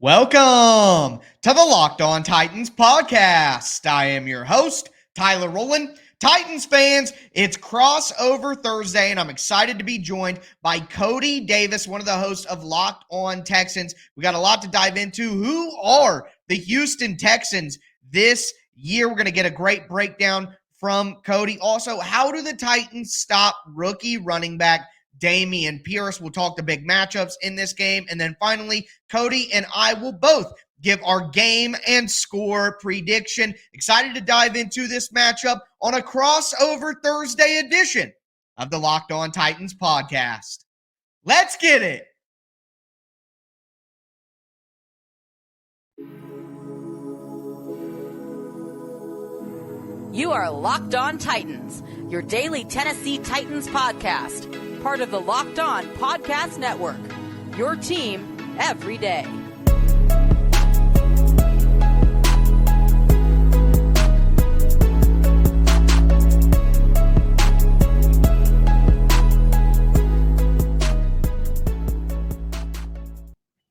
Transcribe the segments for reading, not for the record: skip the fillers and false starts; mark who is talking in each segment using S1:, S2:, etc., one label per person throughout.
S1: Welcome to the Locked On Titans podcast. I am your host, Tyler Rowland. Titans fans, it's crossover Thursday, and I'm excited to be joined by Coty Davis, one of the hosts of Locked On Texans. We got a lot to dive into. Who are the Houston Texans this year? We're going to get a great breakdown from Coty. Also, how do the Titans stop rookie running back Dameon Pierce? We'll talk the big matchups in this game. And then finally, Coty and I will both give our game and score prediction. Excited to dive into this matchup on a crossover Thursday edition of the Locked On Titans podcast. Let's get it.
S2: You are Locked On Titans, your daily Tennessee Titans podcast. Part of the Locked On Podcast Network, your team every day.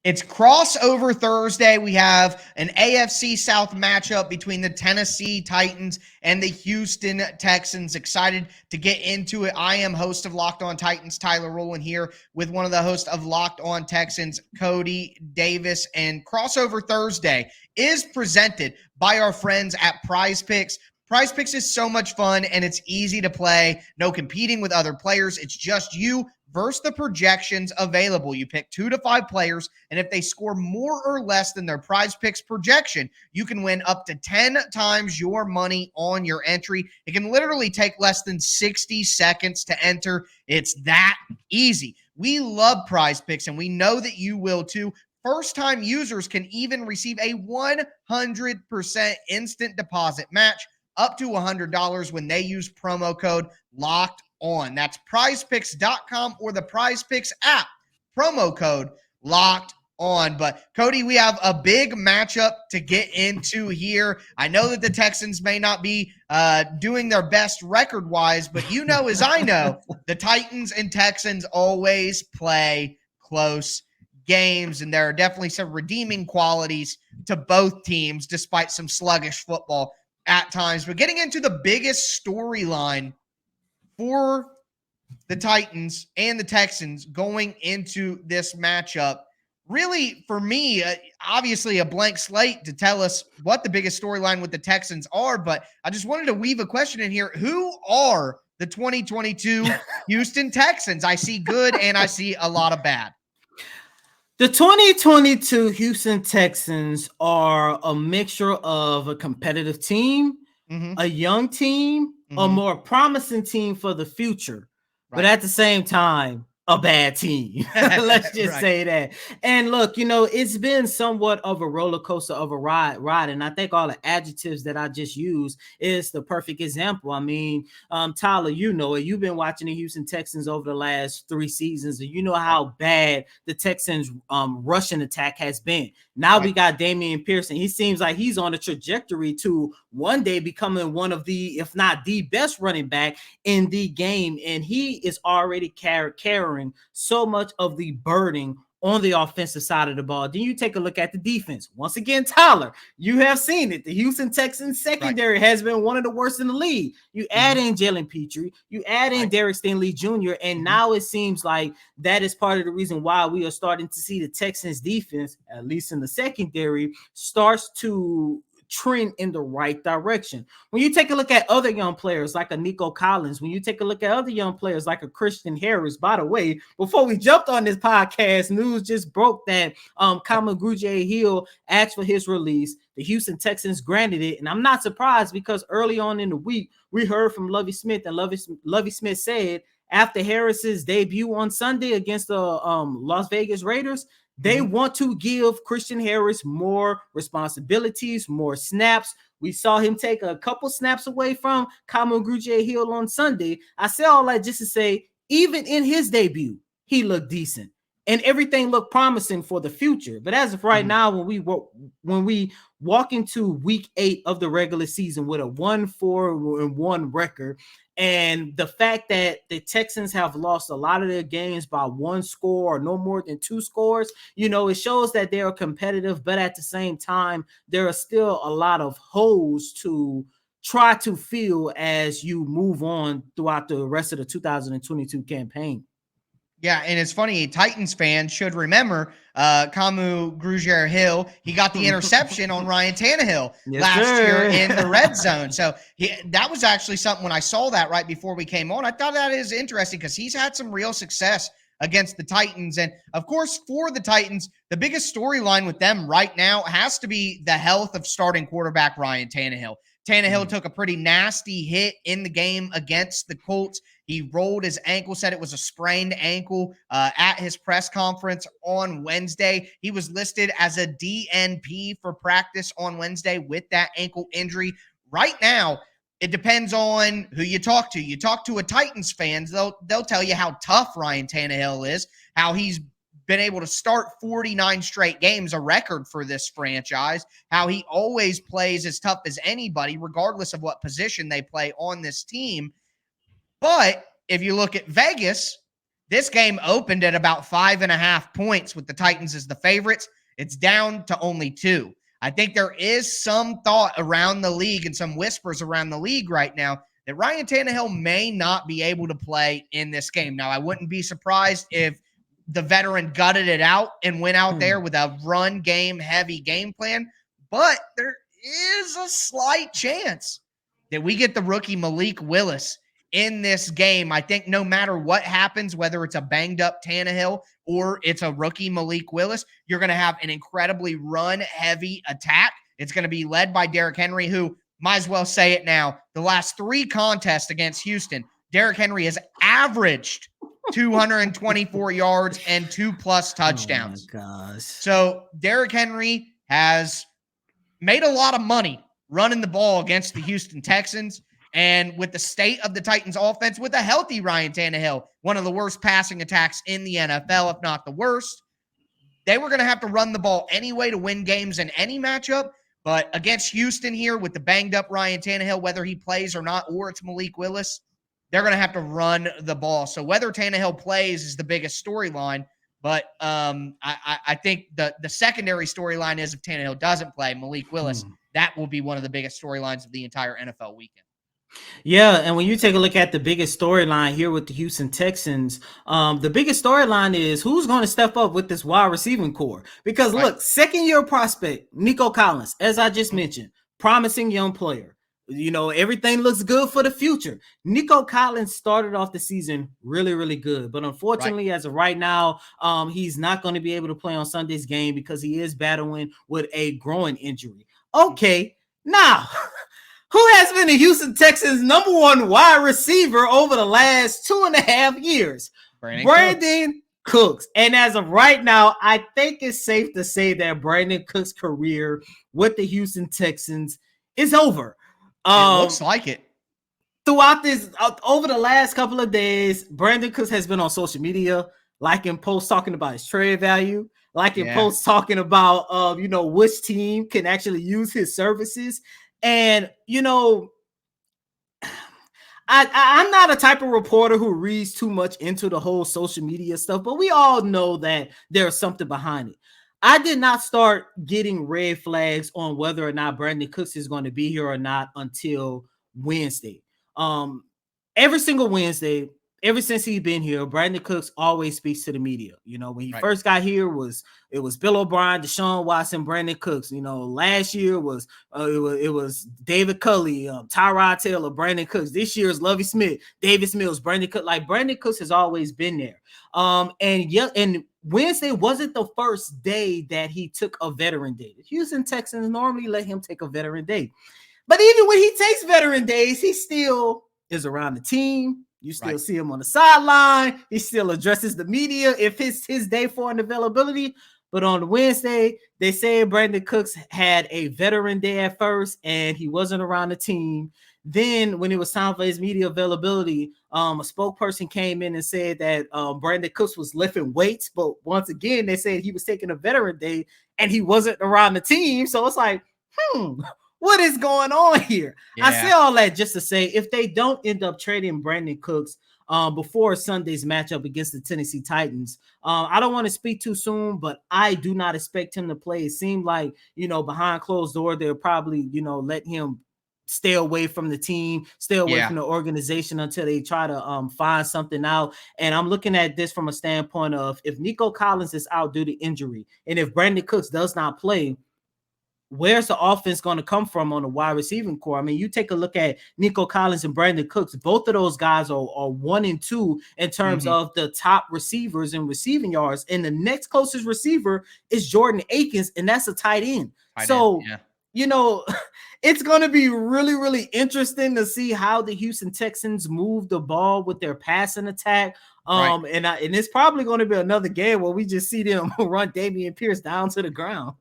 S1: It's crossover Thursday. We have an AFC South matchup between the Tennessee Titans and the Houston Texans. Excited to get into it. I am host of Locked On Titans, Tyler Rowland, here with one of the hosts of Locked On Texans, Coty Davis. And crossover Thursday is presented by our friends at Prize Picks. Prize Picks is so much fun, and it's easy to play. No competing with other players. It's just you versus the projections available. You pick 2 to 5 players, and if they score more or less than their Prize Picks projection, you can win up to 10 times your money on your entry. It can literally take less than 60 seconds to enter. It's that easy. We love Prize Picks, and we know that you will too. First-time users can even receive a 100% instant deposit match up to $100 when they use promo code Locked On. That's prizepicks.com or the PrizePicks app. Promo code Locked On. But Coty, we have a big matchup to get into here. I know that the Texans may not be doing their best record-wise, but you know as I know, the Titans and Texans always play close games, and there are definitely some redeeming qualities to both teams despite some sluggish football at times. But getting into the biggest storyline for the Titans and the Texans going into this matchup, really, for me, obviously a blank slate to tell us what the biggest storyline with the Texans are, but I just wanted to weave a question in here. Who are the 2022 Houston Texans? I see good and I see a lot of bad.
S3: The 2022 Houston Texans are a mixture of a competitive team, a young team, a more promising team for the future, but at the same time, a bad team. Let's just say that. And look, you know, it's been somewhat of a roller coaster of a ride. And I think all the adjectives that I just used is the perfect example. I mean, Tyler, you know it. You've been watching the Houston Texans over the last 3 seasons, and you know how bad the Texans rushing attack has been. Now we got Dameon Pierce, and he seems like he's on a trajectory to one day becoming one of the, if not the best running back in the game. And he is already carrying so much of the burden on the offensive side of the ball. Then you take a look at the defense. Once again, Tyler, you have seen it. The Houston Texans secondary has been one of the worst in the league. You add in Jalen Petrie, you add in Derek Stanley Jr., and now it seems like that is part of the reason why we are starting to see the Texans defense, at least in the secondary, starts to trend in the right direction. When you take a look at other young players like a Nico Collins, when you take a look at other young players like a Christian Harris, by the way, before we jumped on this podcast, news just broke that Common Hill asked for his release. The Houston Texans granted it, and I'm not surprised because early on in the week, we heard from Lovie Smith, and Lovie Smith said after Harris's debut on Sunday against the Las Vegas Raiders, they want to give Christian Harris more responsibilities, more snaps. We saw him take a couple snaps away from Common Hill on Sunday. I say all that just to say, even in his debut, he looked decent. and everything looked promising for the future. But as of right now, when we walk into week 8 of the regular season with a 1-4-1 record, and the fact that the Texans have lost a lot of their games by 1 score or no more than 2 scores, it shows that they are competitive, but at the same time, there are still a lot of holes to try to fill as you move on throughout the rest of the 2022 campaign.
S1: Yeah, and it's funny, Titans fans should remember Kamu Grugier-Hill. He got the interception on Ryan Tannehill last year in the red zone. So that was actually something when I saw that right before we came on. I thought that is interesting because he's had some real success against the Titans. And, of course, for the Titans, the biggest storyline with them right now has to be the health of starting quarterback Ryan Tannehill. Tannehill took a pretty nasty hit in the game against the Colts. He rolled his ankle, said it was a sprained ankle at his press conference on Wednesday. He was listed as a DNP for practice on Wednesday with that ankle injury. Right now, it depends on who you talk to. You talk to a Titans fans, they'll tell you how tough Ryan Tannehill is, how he's been able to start 49 straight games, a record for this franchise, how he always plays as tough as anybody, regardless of what position they play on this team. But if you look at Vegas, this game opened at about 5.5 points with the Titans as the favorites. It's down to only 2. I think there is some thought around the league and some whispers around the league right now that Ryan Tannehill may not be able to play in this game. Now, I wouldn't be surprised if the veteran gutted it out and went out there with a run game heavy game plan, but there is a slight chance that we get the rookie Malik Willis in this game. I think no matter what happens, whether it's a banged up Tannehill or it's a rookie Malik Willis, you're going to have an incredibly run heavy attack. It's going to be led by Derrick Henry, who might as well say it now. The last 3 contests against Houston, Derrick Henry has averaged 224 yards and 2+ touchdowns.
S3: Oh my gosh.
S1: So Derrick Henry has made a lot of money running the ball against the Houston Texans. And with the state of the Titans offense, with a healthy Ryan Tannehill, one of the worst passing attacks in the NFL, if not the worst, they were going to have to run the ball anyway to win games in any matchup. But against Houston here with the banged up Ryan Tannehill, whether he plays or not, or it's Malik Willis, they're going to have to run the ball. So whether Tannehill plays is the biggest storyline. But I think the secondary storyline is if Tannehill doesn't play, Malik Willis, that will be one of the biggest storylines of the entire NFL weekend.
S3: Yeah, and when you take a look at the biggest storyline here with the Houston Texans, the biggest storyline is who's going to step up with this wide receiving core. Because, look, second-year prospect, Nico Collins, as I just mentioned, promising young player. Everything looks good for the future. Nico Collins started off the season really, really good. But unfortunately, as of right now, he's not going to be able to play on Sunday's game because he is battling with a groin injury. Okay, now, who has been the Houston Texans' number 1 wide receiver over the last 2.5 years? Brandon Cooks. And as of right now, I think it's safe to say that Brandon Cooks' career with the Houston Texans is over.
S1: It looks like it.
S3: Throughout this, over the last couple of days, Brandon Cooks has been on social media, liking posts talking about his trade value, liking posts talking about, which team can actually use his services. And, I'm not a type of reporter who reads too much into the whole social media stuff, but we all know that there's something behind it. I did not start getting red flags on whether or not Brandon Cooks is going to be here or not until Wednesday. Every single Wednesday, ever since he's been here, Brandon Cooks always speaks to the media. When he first got here, it was Bill O'Brien, Deshaun Watson, Brandon Cooks. Last year it was David Culley, Tyrod Taylor, Brandon Cooks. This year is Lovie Smith, Davis Mills, Brandon Cooks. Like Brandon Cooks has always been there. And Wednesday wasn't the first day that he took a veteran day. The Houston Texans normally let him take a veteran day. But even when he takes veteran days, he still is around the team. You still see him on the sideline. He still addresses the media if it's his day for an availability. But on Wednesday, they said Brandon Cooks had a veteran day at first, and he wasn't around the team. Then when it was time for his media availability, a spokesperson came in and said that Brandon Cooks was lifting weights, but once again, they said he was taking a veteran day and he wasn't around the team. So it's like, what is going on here? Yeah. I say all that just to say, if they don't end up trading Brandon Cooks before Sunday's matchup against the Tennessee Titans, I don't want to speak too soon, but I do not expect him to play. It seemed like, behind closed door, they'll probably, let him stay away from the team, stay away from the organization until they try to find something out. And I'm looking at this from a standpoint of, if Nico Collins is out due to injury, and if Brandon Cooks does not play, where's the offense going to come from on the wide receiving core? I mean, you take a look at Nico Collins and Brandon Cooks. Both of those guys are 1 and 2 in terms of the top receivers and receiving yards. And the next closest receiver is Jordan Akins, and that's a tight end. It's going to be really, really interesting to see how the Houston Texans move the ball with their passing attack. And it's probably going to be another game where we just see them run Dameon Pierce down to the ground.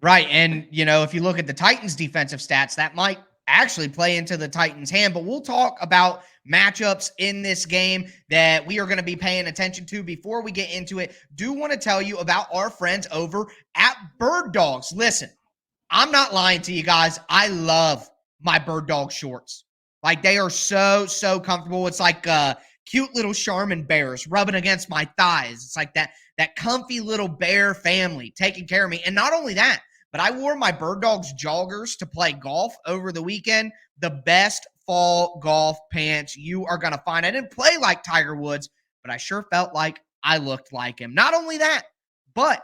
S1: Right. And, if you look at the Titans defensive stats, that might actually play into the Titans' hand. But we'll talk about matchups in this game that we are going to be paying attention to. Before we get into it, do want to tell you about our friends over at Bird Dogs. Listen, I'm not lying to you guys. I love my Bird Dog shorts. Like, they are so, so comfortable. It's like cute little Charmin bears rubbing against my thighs. It's like that comfy little bear family taking care of me. And not only that, but I wore my Bird Dogs joggers to play golf over the weekend. The best fall golf pants you are going to find. I didn't play like Tiger Woods, but I sure felt like I looked like him. Not only that, but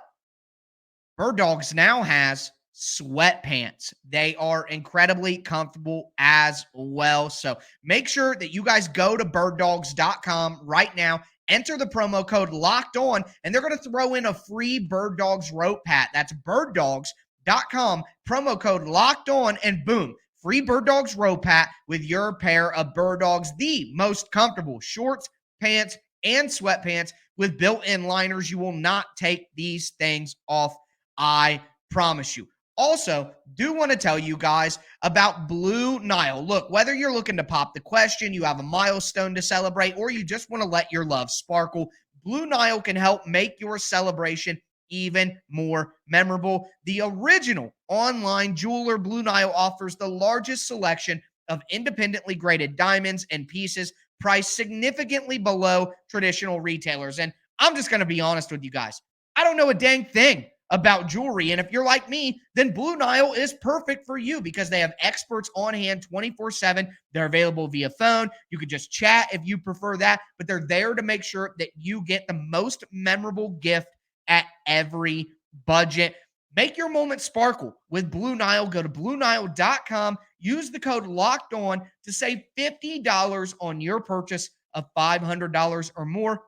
S1: Bird Dogs now has sweatpants. They are incredibly comfortable as well. So make sure that you guys go to birddogs.com right now. Enter the promo code Locked On, and they're going to throw in a free Bird Dogs rope hat. That's birddogs.com, promo code Locked On, and boom, free Bird Dogs rope hat with your pair of Bird Dogs, the most comfortable shorts, pants, and sweatpants with built-in liners. You will not take these things off, I promise you. Also, do want to tell you guys about Blue Nile. Look, whether you're looking to pop the question, you have a milestone to celebrate, or you just want to let your love sparkle, Blue Nile can help make your celebration even more memorable. The original online jeweler, Blue Nile offers the largest selection of independently graded diamonds and pieces priced significantly below traditional retailers. And I'm just going to be honest with you guys. I don't know a dang thing about jewelry. And if you're like me, then Blue Nile is perfect for you because they have experts on hand 24/7. They're available via phone. You could just chat if you prefer that, but they're there to make sure that you get the most memorable gift at every budget. Make your moment sparkle with Blue Nile. Go to BlueNile.com. Use the code Locked On to save $50 on your purchase of $500 or more.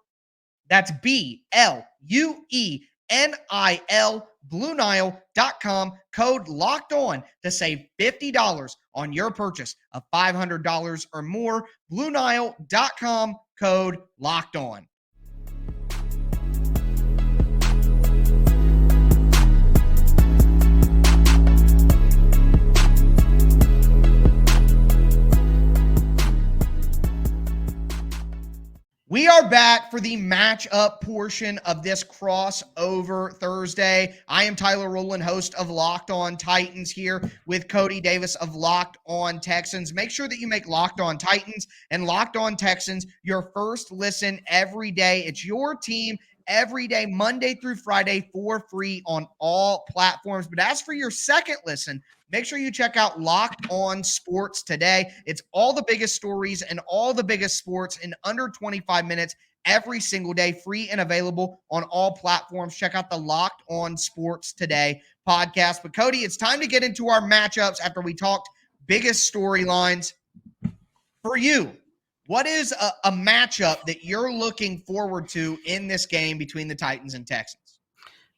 S1: That's BLUENIL, BlueNile.com, code Locked On to save $50 on your purchase of $500 or more. BlueNile.com, code Locked On. We are back for the matchup portion of this crossover Thursday. I am Tyler Rowland, host of Locked On Titans, here with Cody Davis of Locked On Texans. Make sure that you make Locked On Titans and Locked On Texans your first listen every day. It's your team every day, Monday through Friday, for free on all platforms. But as for your second listen, make sure you check out Locked On Sports Today. It's all the biggest stories and all the biggest sports in under 25 minutes every single day, free and available on all platforms. Check out the Locked On Sports Today podcast. But Cody, it's time to get into our matchups after we talked biggest storylines. For you, what is a matchup that you're looking forward to in this game between the Titans and Texans?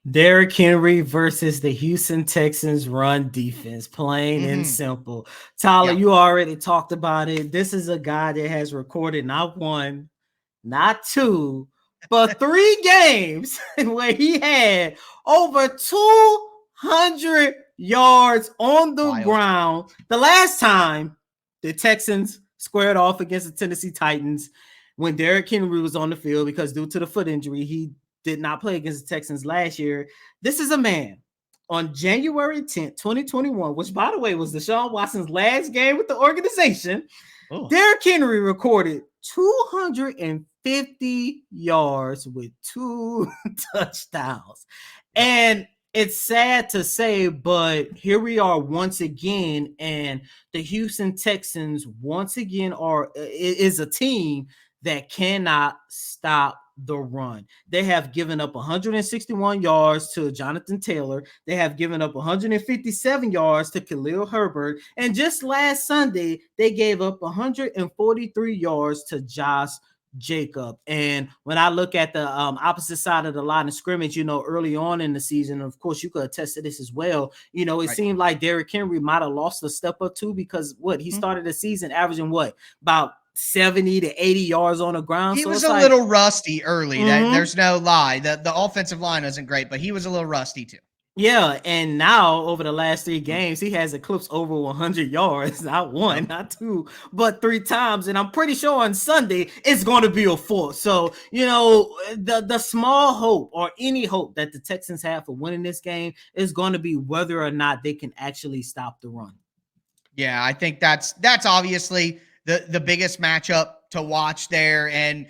S3: Derrick Henry versus the Houston Texans run defense, plain and simple. Tyler, you already talked about it. This is a guy that has recorded not one, not two, but 3 games where he had over 200 yards on the ground. The last time the Texans squared off against the Tennessee Titans when Derrick Henry was on the field because due to the foot injury, he did not play against the Texans last year. This is a man on January 10th, 2021, which, by the way, was Deshaun Watson's last game with the organization. Oh. Derrick Henry recorded 250 yards with 2 touchdowns. And it's sad to say, but here we are once again, and the Houston Texans once again is a team that cannot stop the run. They have given up 161 yards to Jonathan Taylor. They have given up 157 yards to Khalil Herbert. And just last Sunday, they gave up 143 yards to Josh Jacob. And when I look at the opposite side of the line of scrimmage, early on in the season, of course, you could attest to this as well. It seemed like Derrick Henry might have lost a step or two because he started the season averaging about 70 to 80 yards on the ground.
S1: He was a little rusty early. There's no lie. The offensive line isn't great, but he was a little rusty too.
S3: Yeah, and now over the last 3 games, he has eclipsed over 100 yards. Not one, not 2, but 3 times. And I'm pretty sure on Sunday it's going to be a 4th. So, the small hope or any hope that the Texans have for winning this game is going to be whether or not they can actually stop the run.
S1: Yeah, I think that's obviously the biggest matchup to watch there. And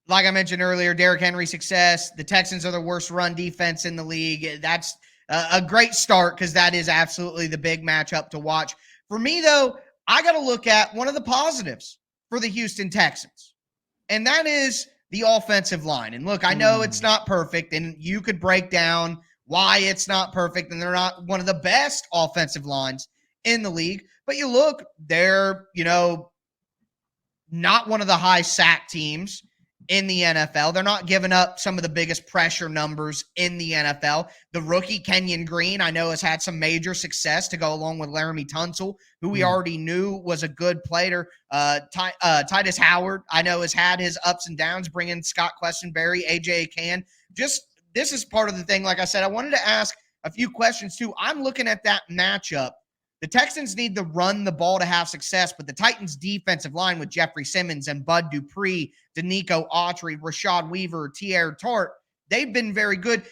S1: like I mentioned earlier, Derrick Henry's success, the Texans are the worst run defense in the league. That's a great start because that is absolutely the big matchup to watch. For me, though, I got to look at one of the positives for the Houston Texans, and that is the offensive line. And look, I know it's not perfect, and you could break down why it's not perfect, and they're not one of the best offensive lines in the league. But you look, they're, not one of the high sack teams in the NFL. They're not giving up some of the biggest pressure numbers in the NFL. The rookie Kenyon Green, I know, has had some major success to go along with Laramie Tunsil, who we already knew was a good player. Titus Howard, I know, has had his ups and downs, bringing Scott Questenberry, AJ Can. This is part of the thing. Like I said, I wanted to ask a few questions too. I'm looking at that matchup. The Texans need to run the ball to have success, but the Titans' defensive line with Jeffrey Simmons and Bud Dupree, Danico Autry, Rashad Weaver, Tierre Tart, they've been very good.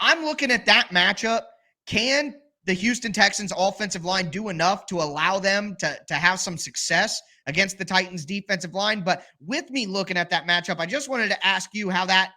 S1: I'm looking at that matchup. Can the Houston Texans' offensive line do enough to allow them to have some success against the Titans' defensive line? But with me looking at that matchup, I just wanted to ask you how that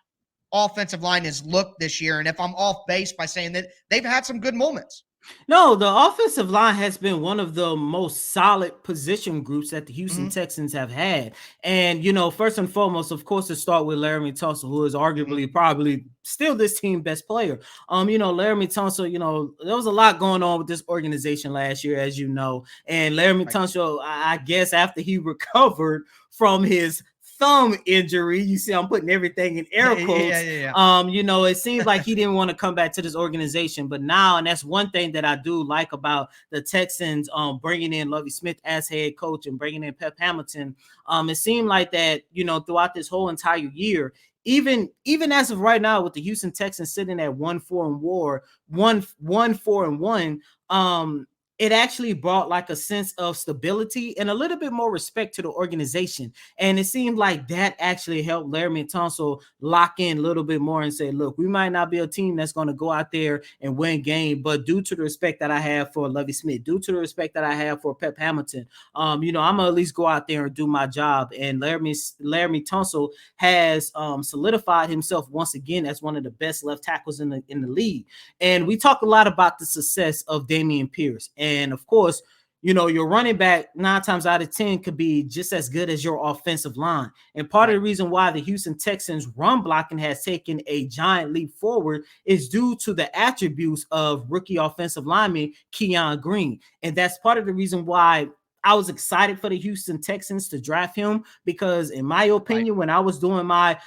S1: offensive line has looked this year, and if I'm off base by saying that they've had some good moments.
S3: No, the offensive line has been one of the most solid position groups that the Houston Texans have had. And, first and foremost, of course, to start with Laramie Tunsil, who is arguably probably still this team's best player. Laramie Tunsil, there was a lot going on with this organization last year, as you know. And Laramie Tunsil, I guess after he recovered from his thumb injury, you see I'm putting everything in air quotes. It seems like he didn't want to come back to this organization, but now, and that's one thing that I do like about the Texans bringing in Lovie Smith as head coach and bringing in Pep Hamilton. It seemed like that throughout this whole entire year, even as of right now, with the Houston Texans sitting at 1-4-1, it actually brought like a sense of stability and a little bit more respect to the organization. And it seemed like that actually helped Laramie Tunsil lock in a little bit more and say, look, we might not be a team that's going to go out there and win game, but due to the respect that I have for Lovie Smith, due to the respect that I have for Pep Hamilton, I'm going to at least go out there and do my job. And Laramie Tunsil has solidified himself once again as one of the best left tackles in the league. And we talk a lot about the success of Dameon Pierce. And of course, your running back 9 times out of 10 could be just as good as your offensive line. And part of the reason why the Houston Texans run blocking has taken a giant leap forward is due to the attributes of rookie offensive lineman Kenyon Green. And that's part of the reason why I was excited for the Houston Texans to draft him, because in my opinion, when I was doing my,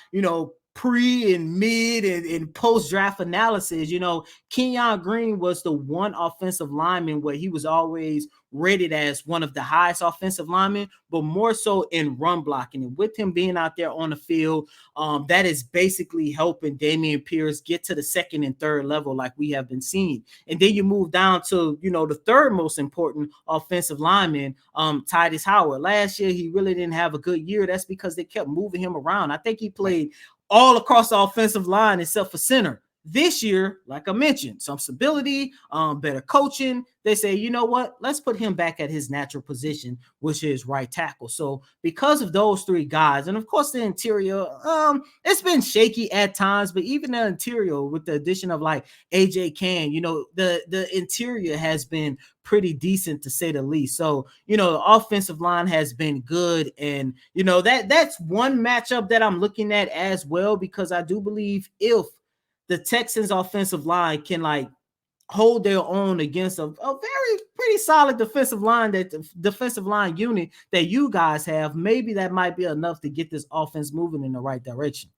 S3: pre and mid and post draft analysis, Kenyon Green was the one offensive lineman where he was always rated as one of the highest offensive linemen, but more so in run blocking. And with him being out there on the field, that is basically helping Dameon Pierce get to the second and third level like we have been seeing. And then you move down to, the third most important offensive lineman, Titus Howard. Last year, he really didn't have a good year. That's because they kept moving him around. I think he played all across the offensive line except for center. This year, like I mentioned, some stability, better coaching. They say, you know what? Let's put him back at his natural position, which is right tackle. So because of those three guys, and of course the interior, it's been shaky at times, but even the interior with the addition of like AJ Cann, the interior has been pretty decent to say the least. So, the offensive line has been good. And, that's one matchup that I'm looking at as well, because I do believe if the Texans offensive line can hold their own against a very pretty solid defensive line unit that you guys have, maybe that might be enough to get this offense moving in the right direction.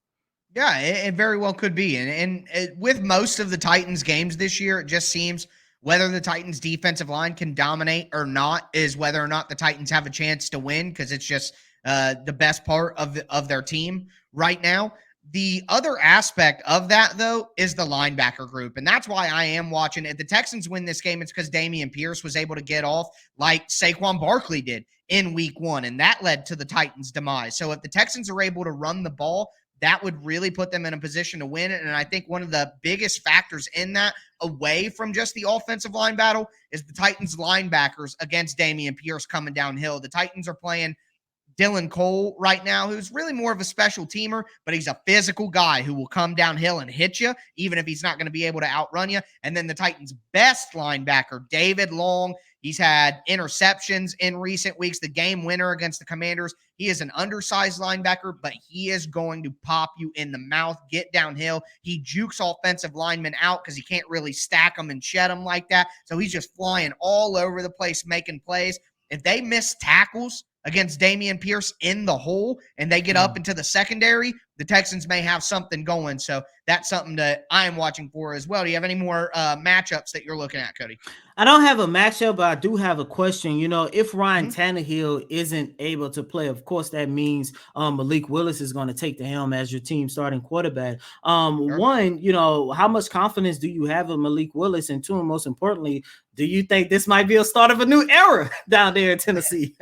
S1: Yeah, it very well could be. And with most of the Titans games this year, it just seems whether the Titans defensive line can dominate or not is whether or not the Titans have a chance to win, because it's just the best part of their team right now. The other aspect of that, though, is the linebacker group. And that's why I am watching. If the Texans win this game, it's because Dameon Pierce was able to get off like Saquon Barkley did in week 1. And that led to the Titans' demise. So if the Texans are able to run the ball, that would really put them in a position to win. And I think one of the biggest factors in that, away from just the offensive line battle, is the Titans' linebackers against Dameon Pierce coming downhill. The Titans are playing Dylan Cole right now, who's really more of a special teamer, but he's a physical guy who will come downhill and hit you, even if he's not going to be able to outrun you. And then the Titans' best linebacker, David Long, he's had interceptions in recent weeks. The game winner against the Commanders, he is an undersized linebacker, but he is going to pop you in the mouth, get downhill. He jukes offensive linemen out because he can't really stack them and shed them like that. So he's just flying all over the place, making plays. If they miss tackles against Dameon Pierce in the hole and they get up into the secondary, the Texans may have something going. So that's something that I am watching for as well. Do you have any more matchups that you're looking at, Cody?
S3: I don't have a matchup, but I do have a question. If Ryan Tannehill isn't able to play, of course, that means Malik Willis is going to take the helm as your team starting quarterback. Sure. One, how much confidence do you have in Malik Willis? And two, and most importantly, do you think this might be a start of a new era down there in Tennessee?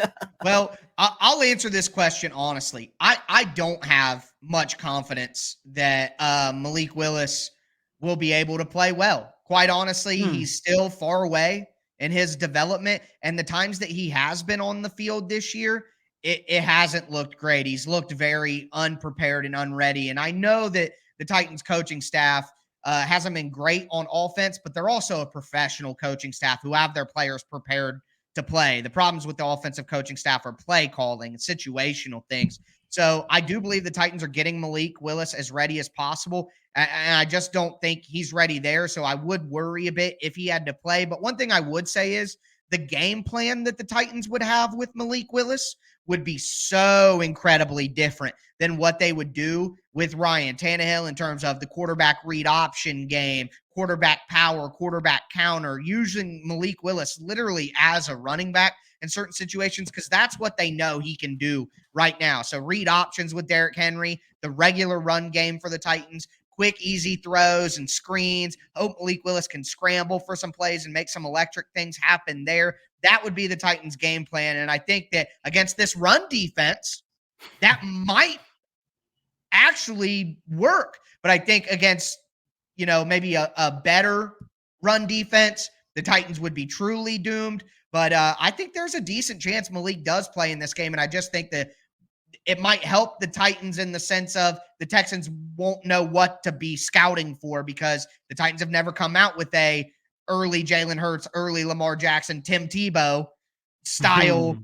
S1: Well, I'll answer this question honestly. I don't have much confidence that Malik Willis will be able to play well. Quite honestly, he's still far away in his development. And the times that he has been on the field this year, it hasn't looked great. He's looked very unprepared and unready. And I know that the Titans coaching staff hasn't been great on offense, but they're also a professional coaching staff who have their players prepared to play. The problems with the offensive coaching staff are play calling and situational things. So I do believe the Titans are getting Malik Willis as ready as possible. And I just don't think he's ready there. So I would worry a bit if he had to play. But one thing I would say is the game plan that the Titans would have with Malik Willis would be so incredibly different than what they would do with Ryan Tannehill in terms of the quarterback read option game, quarterback power, quarterback counter, using Malik Willis literally as a running back in certain situations, because that's what they know he can do right now. So read options with Derrick Henry, the regular run game for the Titans, quick, easy throws and screens. Hope Malik Willis can scramble for some plays and make some electric things happen there. That would be the Titans' game plan. And I think that against this run defense, that might actually work. But I think against, maybe a better run defense, the Titans would be truly doomed. But I think there's a decent chance Malik does play in this game. And I just think that it might help the Titans in the sense of the Texans won't know what to be scouting for, because the Titans have never come out with a early Jalen Hurts, early Lamar Jackson, Tim Tebow style,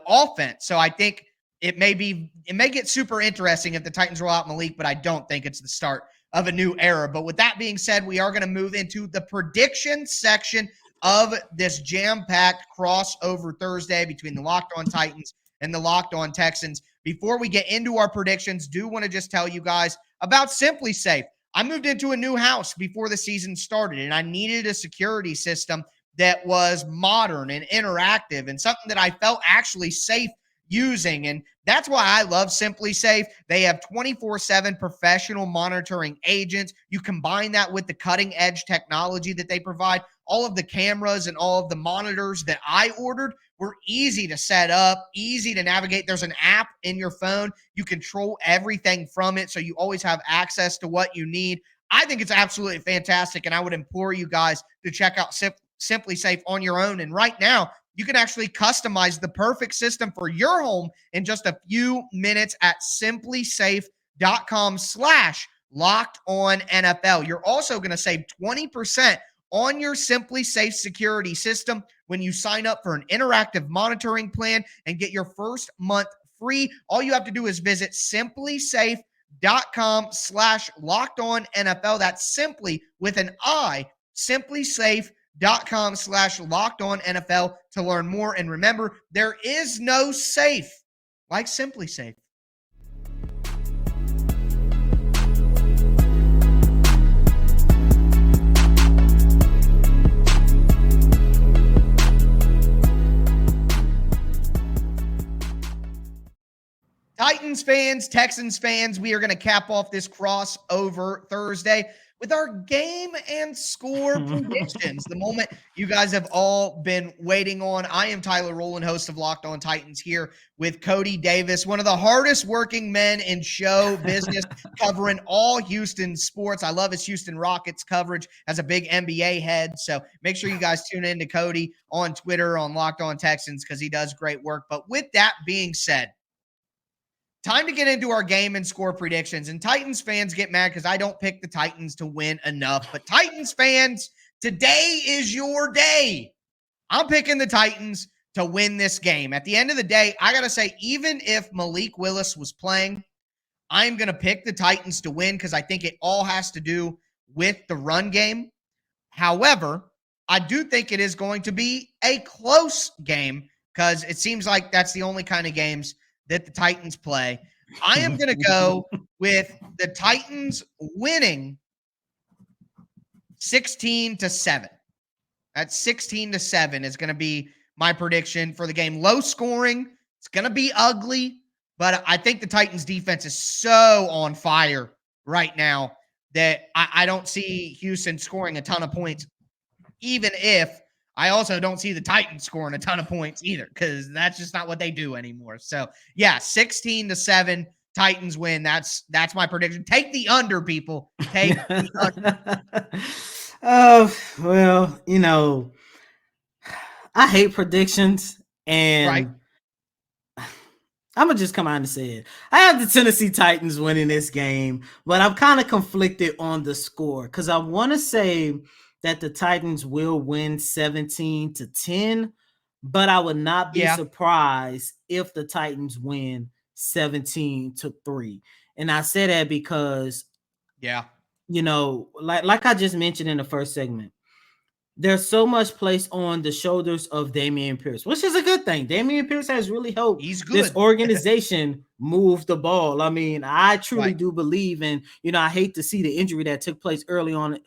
S1: offense. So I think it may get super interesting if the Titans roll out Malik, but I don't think it's the start of a new era. But with that being said, we are going to move into the prediction section of this jam-packed crossover Thursday between the Locked On Titans and the Locked On Texans. Before we get into our predictions, do want to just tell you guys about Simply Safe. I moved into a new house before the season started, and I needed a security system that was modern and interactive and something that I felt actually safe using. And that's why I love Simply Safe. They have 24/7 professional monitoring agents. You combine that with the cutting edge technology that they provide. All of the cameras and all of the monitors that I ordered were easy to set up, easy to navigate. There's an app in your phone. You control everything from it, so you always have access to what you need. I think it's absolutely fantastic, and I would implore you guys to check out Simply Safe on your own. And right now, you can actually customize the perfect system for your home in just a few minutes at simplysafe.com/LockedOnNFL. You're also going to save 20% on your Simply Safe security system when you sign up for an interactive monitoring plan and get your first month free. All you have to do is visit simplysafe.com/LockedOnNFL. That's simply with an I, simplysafe.com/LockedOnNFL to learn more. And remember, there is no safe like Simply Safe. Titans fans, Texans fans, we are going to cap off this crossover Thursday with our game and score predictions. The moment you guys have all been waiting on. I am Tyler Rowland, host of Locked On Titans, here with Cody Davis, one of the hardest working men in show business, covering all Houston sports. I love his Houston Rockets coverage as a big NBA head. So make sure you guys tune in to Cody on Twitter on Locked On Texans because he does great work. But with that being said, time to get into our game and score predictions. And Titans fans get mad because I don't pick the Titans to win enough. But Titans fans, today is your day. I'm picking the Titans to win this game. At the end of the day, I got to say, even if Malik Willis was playing, I'm going to pick the Titans to win because I think it all has to do with the run game. However, I do think it is going to be a close game because it seems like that's the only kind of games that the Titans play. I am going to go with the Titans winning 16-7. That's 16-7 is going to be my prediction for the game. Low scoring. It's going to be ugly, but I think the Titans defense is so on fire right now that I don't see Houston scoring a ton of points, even if I also don't see the Titans scoring a ton of points either, because that's just not what they do anymore. So, yeah, 16-7, Titans win. That's my prediction. Take the under, people. Take the under.
S3: Well, I hate predictions, and
S1: Right.
S3: I'm going to just come out and say it. I have the Tennessee Titans winning this game, but I'm kind of conflicted on the score because I want to say that the Titans will win 17-10, but I would not be surprised if the Titans win 17-3. And I say that because, like I just mentioned in the first segment, there's so much placed on the shoulders of Dameon Pierce, which is a good thing. Dameon Pierce has really helped this organization move the ball. I mean, I truly do believe, and I hate to see the injury that took place early on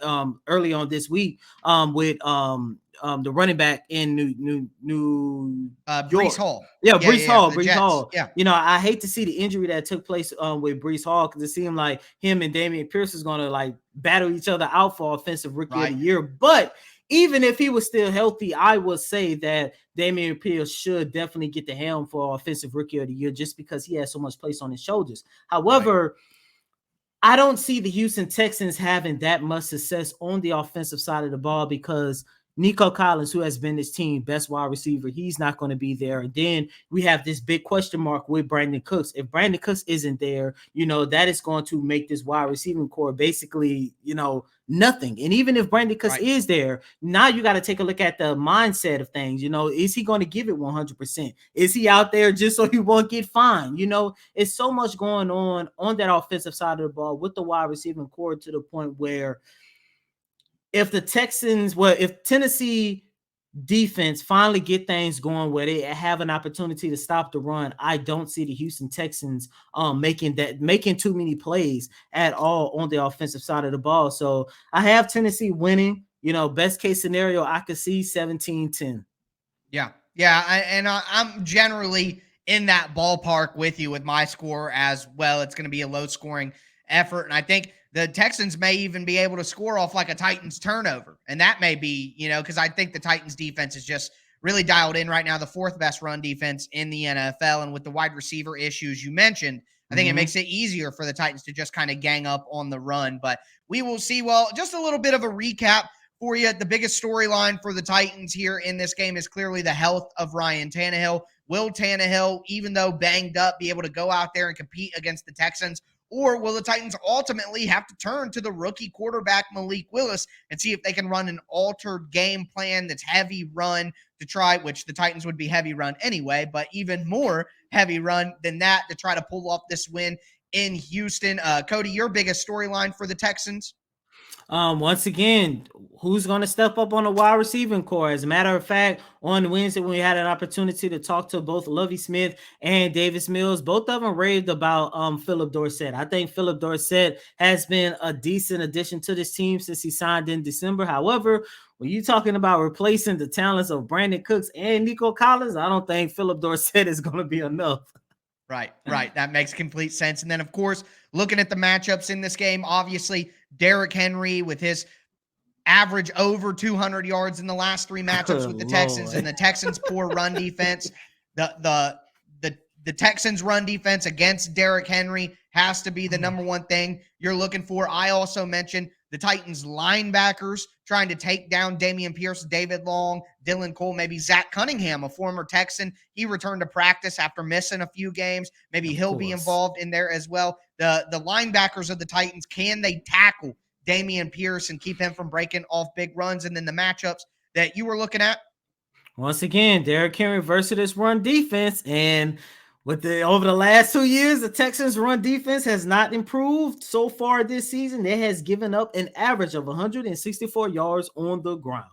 S3: this week with the running back in New
S1: Breece Hall.
S3: Breece Hall. Yeah. I hate to see the injury that took place with Breece Hall because it seemed like him and Dameon Pierce is going to like battle each other out for offensive rookie of the year. But even if he was still healthy, I would say that Dameon Pierce should definitely get the helm for offensive rookie of the year just because he has so much place on his shoulders. However, I don't see the Houston Texans having that much success on the offensive side of the ball because Nico Collins, who has been this team's best wide receiver, he's not going to be there. And then we have this big question mark with Brandon Cooks. If Brandon Cooks isn't there, that is going to make this wide receiving core basically, nothing. And even if Brandon Cooks is there, now you got to take a look at the mindset of things. Is he going to give it 100%? Is he out there just so he won't get fined? It's so much going on that offensive side of the ball with the wide receiving core to the point where if Tennessee defense finally get things going where they have an opportunity to stop the run, I don't see the Houston Texans making too many plays at all on the offensive side of the ball. So I have Tennessee winning. Best case scenario, I could see 17-10.
S1: Yeah. I'm generally in that ballpark with you with my score as well. It's going to be a low scoring effort. And I think the Texans may even be able to score off like a Titans turnover. And that may be, because I think the Titans defense is just really dialed in right now, the fourth best run defense in the NFL. And with the wide receiver issues you mentioned, I think it makes it easier for the Titans to just kind of gang up on the run. But we will see. Well, just a little bit of a recap for you. The biggest storyline for the Titans here in this game is clearly the health of Ryan Tannehill. Will Tannehill, even though banged up, be able to go out there and compete against the Texans? Or will the Titans ultimately have to turn to the rookie quarterback Malik Willis and see if they can run an altered game plan that's heavy run to try, which the Titans would be heavy run anyway, but even more heavy run than that to try to pull off this win in Houston? Coty, your biggest storyline for the Texans?
S3: Once again, who's going to step up on the wide receiving core? As a matter of fact, on Wednesday, when we had an opportunity to talk to both Lovie Smith and Davis Mills, both of them raved about Philip Dorsett. I think Philip Dorsett has been a decent addition to this team since he signed in December. However, when you're talking about replacing the talents of Brandon Cooks and Nico Collins, I don't think Philip Dorsett is going to be enough.
S1: Right. That makes complete sense. And then, of course, looking at the matchups in this game, obviously, Derrick Henry with his average over 200 yards in the last three matchups with the Texans, and the Texans' poor run defense. The Texans' run defense against Derrick Henry has to be the number one thing you're looking for. I also mentioned the Titans' linebackers trying to take down Dameon Pierce, David Long, Dylan Cole, maybe Zach Cunningham, a former Texan. He returned to practice after missing a few games. Maybe he'll be involved in there as well. The linebackers of the Titans, can they tackle Dameon Pierce and keep him from breaking off big runs? And then the matchups that you were looking at?
S3: Once again, Derrick Henry versus this run defense. And over the last 2 years, the Texans' run defense has not improved so far this season. It has given up an average of 164 yards on the ground.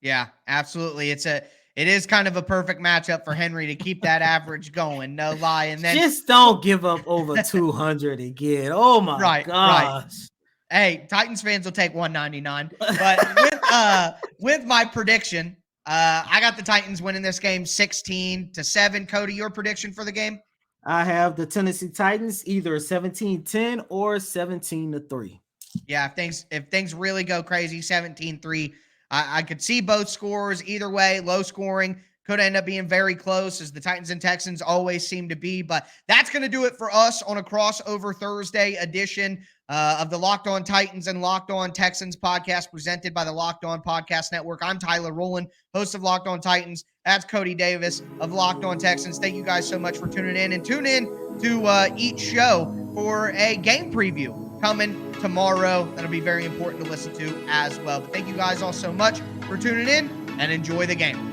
S1: Yeah, absolutely. It is kind of a perfect matchup for Henry to keep that average going. No lie. And then
S3: just don't give up over 200 again. Oh my gosh. Right.
S1: Hey, Titans fans will take 199. But with my prediction, I got the Titans winning this game 16-7. Coty, your prediction for the game?
S3: I have the Tennessee Titans either 17-10 or 17-3.
S1: Yeah, if things really go crazy, 17-3. I could see both scores either way. Low scoring could end up being very close, as the Titans and Texans always seem to be. But that's going to do it for us on a crossover Thursday edition of the Locked On Titans and Locked On Texans podcast presented by the Locked On Podcast Network. I'm Tyler Rowland, host of Locked On Titans. That's Coty Davis of Locked On Texans. Thank you guys so much for tuning in, and tune in to each show for a game preview coming tomorrow. That'll be very important to listen to as well. But thank you guys all so much for tuning in, and enjoy the game.